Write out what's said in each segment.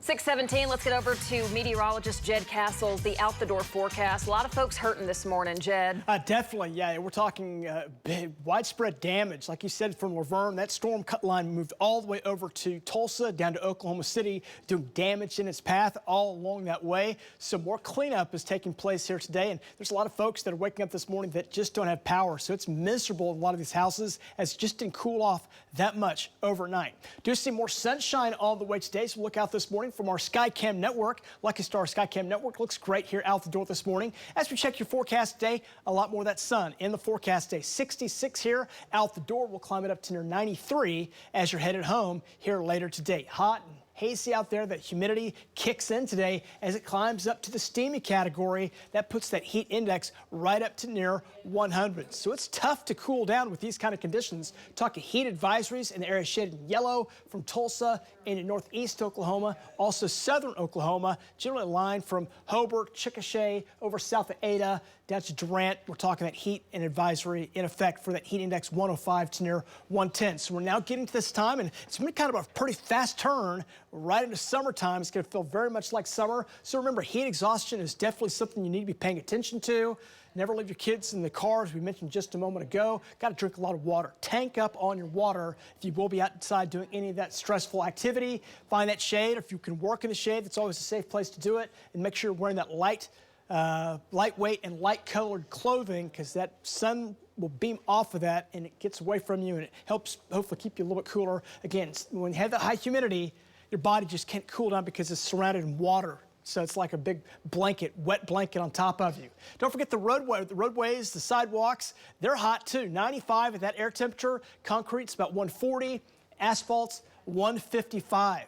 6:17, let's get over to meteorologist Jed Castle's the out the door forecast. A lot of folks hurting this morning, Jed. Definitely, yeah. We're talking big, widespread damage. Like you said, from Laverne, that storm cut line moved all the way over to Tulsa, down to Oklahoma City, doing damage in its path all along that way. So more cleanup is taking place here today, and there's a lot of folks that are waking up this morning that just don't have power. So it's miserable in a lot of these houses, as it just didn't cool off that much overnight. Do see more sunshine all the way today, so look out this morning from our SkyCam network. Lucky Star SkyCam network looks great here out the door this morning. As we check your forecast today, a lot more of that sun in the forecast today. 66 here out the door. We'll climb it up to near 93 as you're headed home here later today. Hot and hazy out there. That humidity kicks in today as it climbs up to the steamy category. That puts that heat index right up to near 100. So it's tough to cool down with these kind of conditions. Talking heat advisories in the area shaded in yellow from Tulsa into northeast Oklahoma, also southern Oklahoma, generally a line from Hobart, Chickasha, over south of Ada, down to Durant. We're talking that heat and advisory in effect for that heat index 105 to near 110. So we're now getting to this time, and it's going to be kind of a pretty fast turn right into summertime. It's going to feel very much like summer. So remember, heat exhaustion is definitely something you need to be paying attention to. Never leave your kids in the car, as we mentioned just a moment ago. Got to drink a lot of water. Tank up on your water if you will be outside doing any of that stressful activity. Find that shade. If you can work in the shade, that's always a safe place to do it. And make sure you're wearing that lightweight and light-colored clothing, because that sun will beam off of that and it gets away from you, and it helps hopefully keep you a little bit cooler. Again, when you have that high humidity, your body just can't cool down because it's surrounded in water. So it's like a big blanket, wet blanket on top of you. Don't forget the roadways, the sidewalks, they're hot too. 95 at that air temperature. Concrete's about 140, asphalt's 155.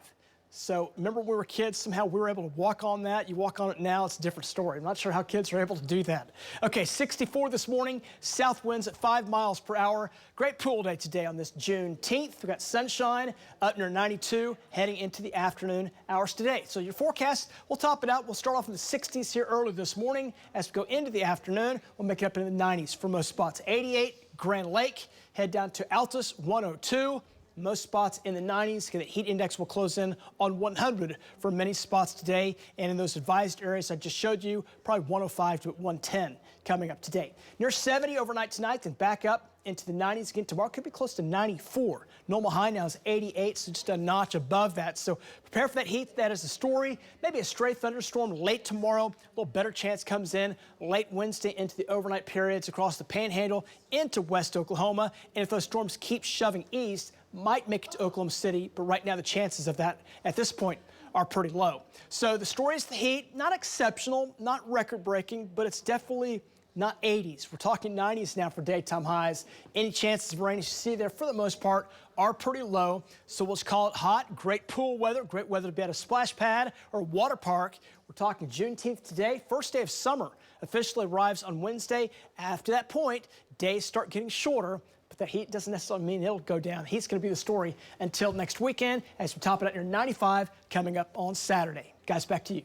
So remember when we were kids, somehow we were able to walk on that. You walk on it now, it's a different story. I'm not sure how kids are able to do that. Okay, 64 this morning, south winds at 5 miles per hour. Great pool day today on this Juneteenth. We've got sunshine up near 92 heading into the afternoon hours today. So your forecast, we'll top it out. We'll start off in the 60s here early this morning. As we go into the afternoon, we'll make it up into the 90s for most spots. 88, Grand Lake, head down to Altus, 102. Most spots in the 90s. The heat index will close in on 100 for many spots today. And in those advised areas I just showed you, probably 105 to 110 coming up today. Near 70 overnight tonight, then back up into the 90s again. Tomorrow could be close to 94. Normal high now is 88, so just a notch above that. So prepare for that heat. That is the story. Maybe a stray thunderstorm late tomorrow. A little better chance comes in late Wednesday into the overnight periods across the Panhandle into West Oklahoma. And if those storms keep shoving east, might make it to Oklahoma City, but right now the chances of that at this point are pretty low. So the story is the heat, not exceptional, not record-breaking, but it's definitely not 80s. We're talking 90s now for daytime highs. Any chances of rain you see there, for the most part, are pretty low. So we'll just call it hot. Great pool weather. Great weather to be at a splash pad or water park. We're talking Juneteenth today. First day of summer officially arrives on Wednesday. After that point, days start getting shorter. But the heat doesn't necessarily mean it'll go down. Heat's going to be the story until next weekend as we top it at your 95 coming up on Saturday. Guys, back to you.